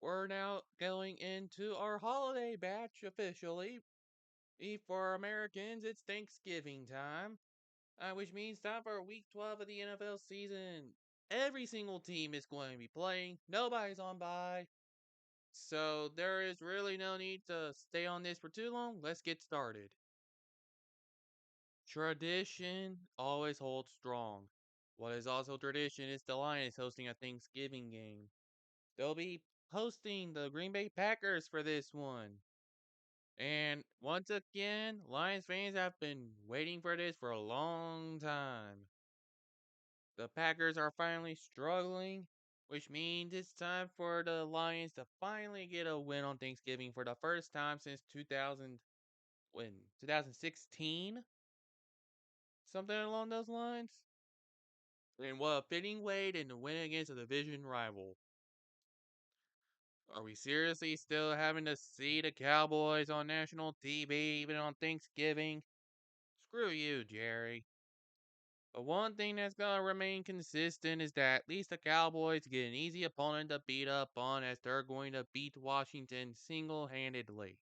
We're now going into our holiday batch officially. For Americans, it's Thanksgiving time, which means time for week 12 of the NFL season. Every single team is going to be playing, nobody's on bye, so there is really no need to stay on this for too long. Let's get started. Tradition always holds strong. What is also tradition is the Lions hosting a Thanksgiving game. They'll be hosting the Green Bay Packers for this one. And once again, Lions fans have been waiting for this for a long time. The Packers are finally struggling, which means it's time for the Lions to finally get a win on Thanksgiving for the first time since 2016, something along those lines. And what a fitting way to win against a division rival. Are we seriously still having to see the Cowboys on national TV even on Thanksgiving? Screw you, Jerry. But one thing that's gonna remain consistent is that at least the Cowboys get an easy opponent to beat up on, as they're going to beat Washington single-handedly.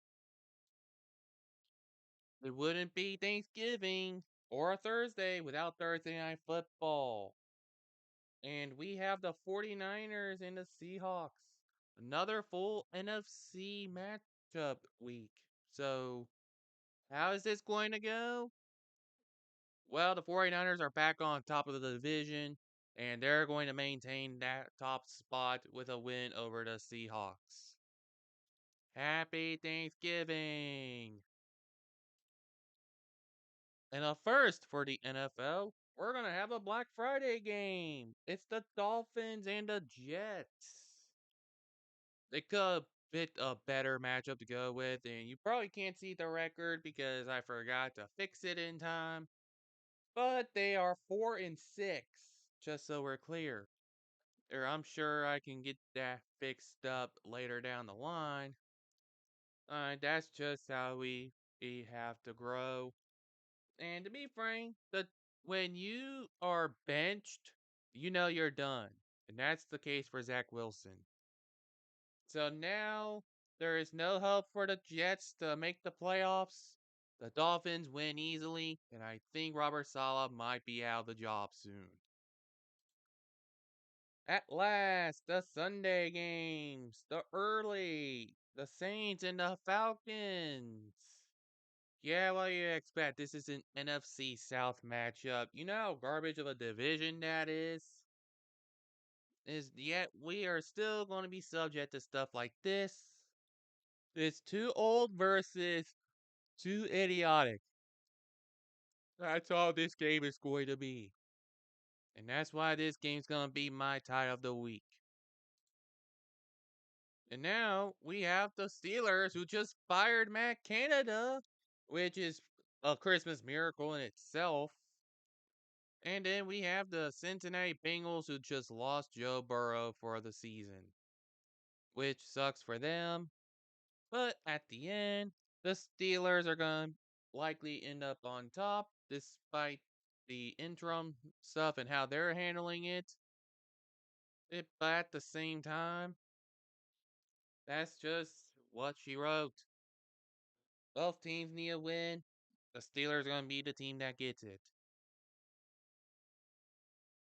It wouldn't be Thanksgiving or a Thursday without Thursday Night Football. And we have the 49ers and the Seahawks. Another full NFC matchup week. So, how is this going to go? Well, the 49ers are back on top of the division, and they're going to maintain that top spot with a win over the Seahawks. Happy Thanksgiving! And a first for the NFL, we're going to have a Black Friday game. It's the Dolphins and the Jets. They could pick a better matchup to go with, and you probably can't see the record because I forgot to fix it in time. But they are 4-6, just so we're clear. Or I'm sure I can get that fixed up later down the line. That's just how we have to grow. And to be frank, when you are benched, you know you're done. And that's the case for Zach Wilson. So now there is no hope for the Jets to make the playoffs. The Dolphins win easily, and I think Robert Saleh might be out of the job soon. At last, the Sunday games, the Saints and the Falcons. Yeah, what do you expect? This is an NFC South matchup. You know how garbage of a division that is? Is yet we are still going to be subject to stuff like this. It's too old versus too idiotic. That's all this game is going to be. And that's why this game's going to be my tie of the week. And now we have the Steelers who just fired Matt Canada, which is a Christmas miracle in itself. And then we have the Cincinnati Bengals who just lost Joe Burrow for the season, which sucks for them. But at the end, the Steelers are going to likely end up on top despite the interim stuff and how they're handling but at the same time, that's just what she wrote. Both teams need a win. The Steelers are going to be the team that gets it.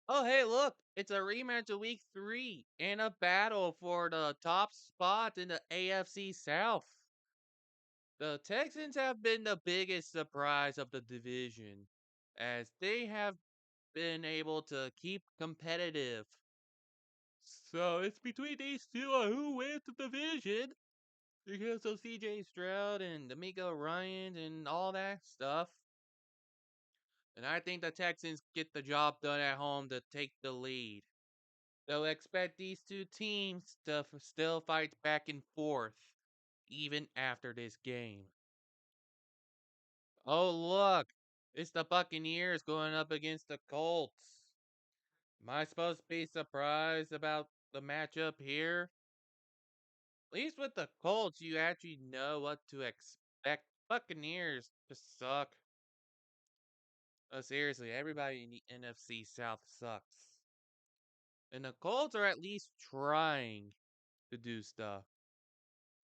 Oh, hey, look, it's a rematch of week 3 and a battle for the top spot in the AFC South. The Texans have been the biggest surprise of the division, as they have been able to keep competitive. So it's between these two on who wins the division because of CJ Stroud and D'Amico Ryan and all that stuff. And I think the Texans get the job done at home to take the lead. They'll expect these two teams to still fight back and forth, even after this game. Oh, look! It's the Buccaneers going up against the Colts. Am I supposed to be surprised about the matchup here? At least with the Colts, you actually know what to expect. Buccaneers just suck. Oh, seriously, everybody in the NFC South sucks. And the Colts are at least trying. to do stuff,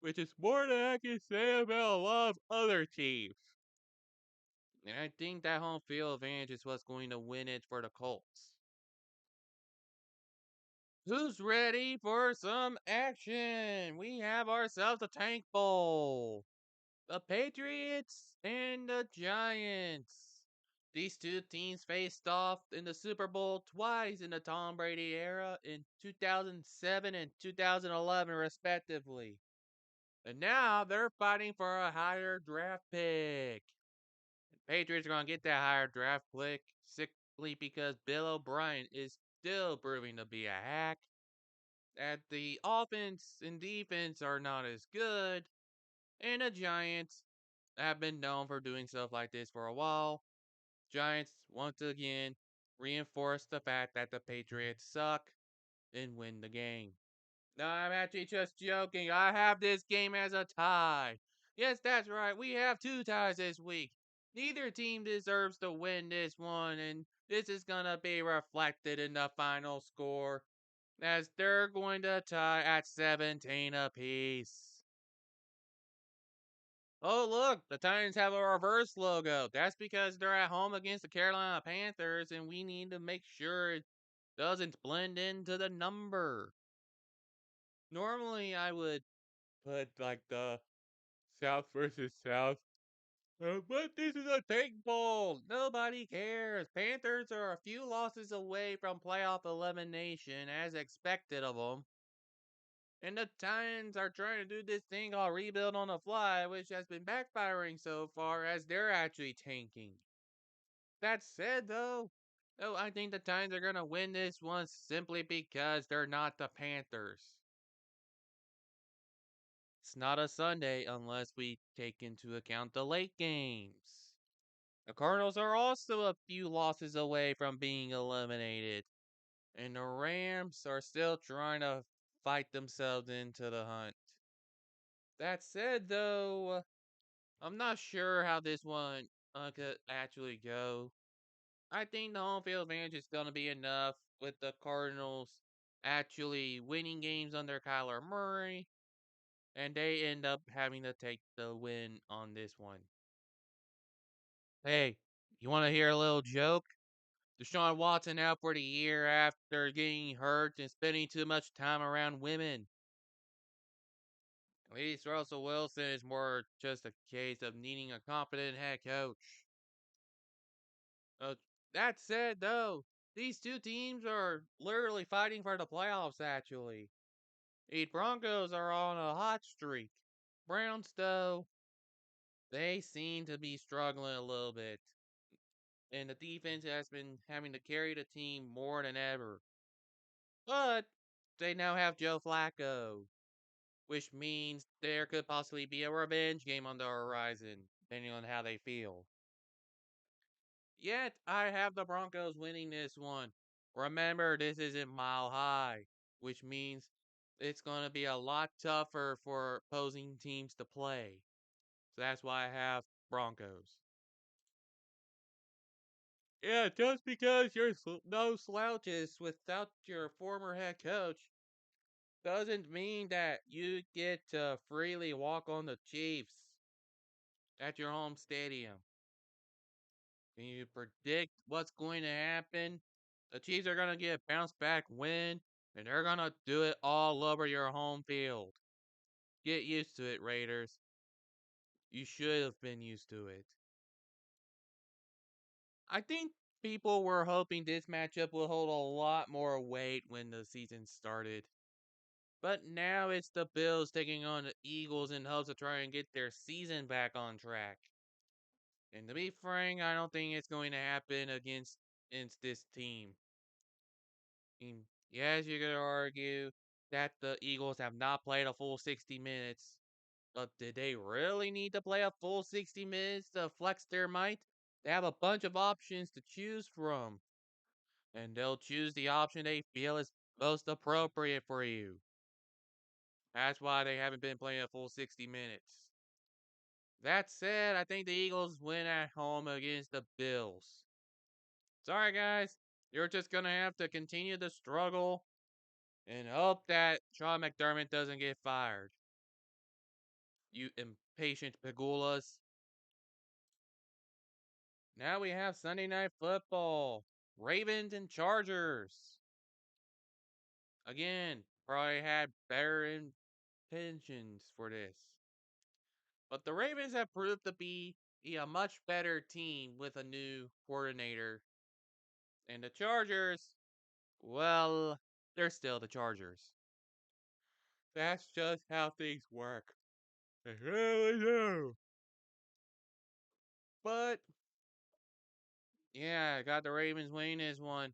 which is more than I can say about a lot of other teams. And I think that home field advantage is what's going to win it for the Colts. Who's ready for some action? We have ourselves a tank bowl. The Patriots and the Giants. These two teams faced off in the Super Bowl twice in the Tom Brady era in 2007 and 2011, respectively. And now they're fighting for a higher draft pick. The Patriots are going to get that higher draft pick simply because Bill O'Brien is still proving to be a hack. That the offense and defense are not as good. And the Giants have been known for doing stuff like this for a while. Giants, once again, reinforce the fact that the Patriots suck and win the game. No, I'm actually just joking. I have this game as a tie. Yes, that's right. We have two ties this week. Neither team deserves to win this one, and this is going to be reflected in the final score, as they're going to tie at 17 apiece. Oh, look, the Titans have a reverse logo. That's because they're at home against the Carolina Panthers, and we need to make sure it doesn't blend into the number. Normally, I would put like the South versus South. But this is a tank bowl. Nobody cares. Panthers are a few losses away from playoff elimination, as expected of them. And the Titans are trying to do this thing called rebuild on the fly, which has been backfiring so far as they're actually tanking. That said, though, I think the Titans are going to win this one simply because they're not the Panthers. It's not a Sunday unless we take into account the late games. The Cardinals are also a few losses away from being eliminated, and the Rams are still trying to fight themselves into the hunt. That said, though, I'm not sure how this one could actually go. I think the home field advantage is going to be enough with the Cardinals actually winning games under Kyler Murray, and they end up having to take the win on this one. Hey, you want to hear a little joke? Deshaun Watson out for the year after getting hurt and spending too much time around women. At least Russell Wilson is more just a case of needing a competent head coach. Uh, that said, though, these two teams are literally fighting for the playoffs, actually. The Broncos are on a hot streak. Browns, though, they seem to be struggling a little bit. And the defense has been having to carry the team more than ever. But they now have Joe Flacco, which means there could possibly be a revenge game on the horizon, depending on how they feel. Yet, I have the Broncos winning this one. Remember, this isn't Mile High, which means it's going to be a lot tougher for opposing teams to play. So that's why I have Broncos. Yeah, just because you're no slouches without your former head coach doesn't mean that you get to freely walk on the Chiefs at your home stadium. Can you predict what's going to happen? The Chiefs are going to get a bounce back win, and they're going to do it all over your home field. Get used to it, Raiders. You should have been used to it. I think people were hoping this matchup would hold a lot more weight when the season started. But now it's the Bills taking on the Eagles in hopes of trying to get their season back on track. And to be frank, I don't think it's going to happen against this team. And yes, you could argue that the Eagles have not played a full 60 minutes. But did they really need to play a full 60 minutes to flex their might? They have a bunch of options to choose from. And they'll choose the option they feel is most appropriate for you. That's why they haven't been playing a full 60 minutes. That said, I think the Eagles win at home against the Bills. Sorry, guys. You're just going to have to continue to struggle and hope that Sean McDermott doesn't get fired. You impatient Pagulas. Now we have Sunday Night Football. Ravens and Chargers. Again, probably had better intentions for this. But the Ravens have proved to be a much better team with a new coordinator. And the Chargers, well, they're still the Chargers. That's just how things work. They really do. But, yeah, I got the Ravens winning this one.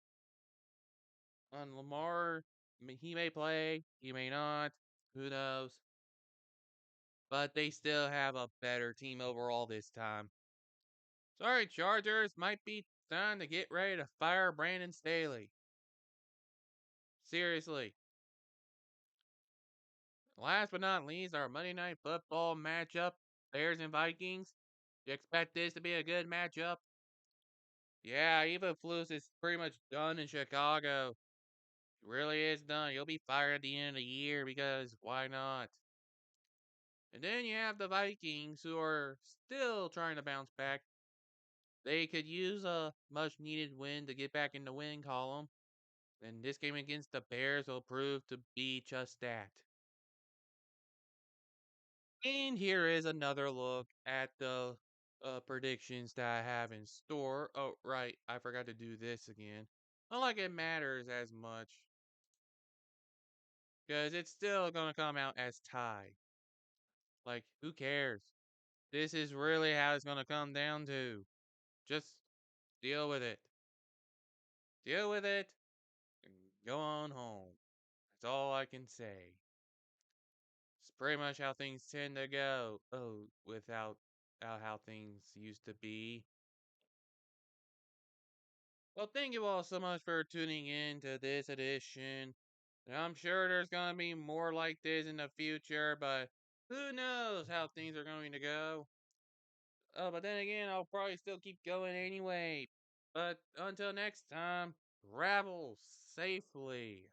On Lamar, he may play, he may not. Who knows? But they still have a better team overall this time. Sorry, Chargers, might be time to get ready to fire Brandon Staley. Seriously. Last but not least, our Monday Night Football matchup, Bears and Vikings. You expect this to be a good matchup? Yeah, Eberflus is pretty much done in Chicago. He really is done. He'll be fired at the end of the year because why not? And then you have the Vikings who are still trying to bounce back. They could use a much needed win to get back in the win column. And this game against the Bears will prove to be just that. And here is another look at the predictions that I have in store. Oh, right. I forgot to do this again. Not like it matters as much. Because it's still going to come out as tie. Like, who cares? This is really how it's going to come down to. Just deal with it. Deal with it and go on home. That's all I can say. It's pretty much how things tend to go. Oh, without how things used to be. Well, thank you all so much for tuning in to this edition. And I'm sure there's going to be more like this in the future, but who knows how things are going to go. But then again, I'll probably still keep going anyway. But until next time, travel safely.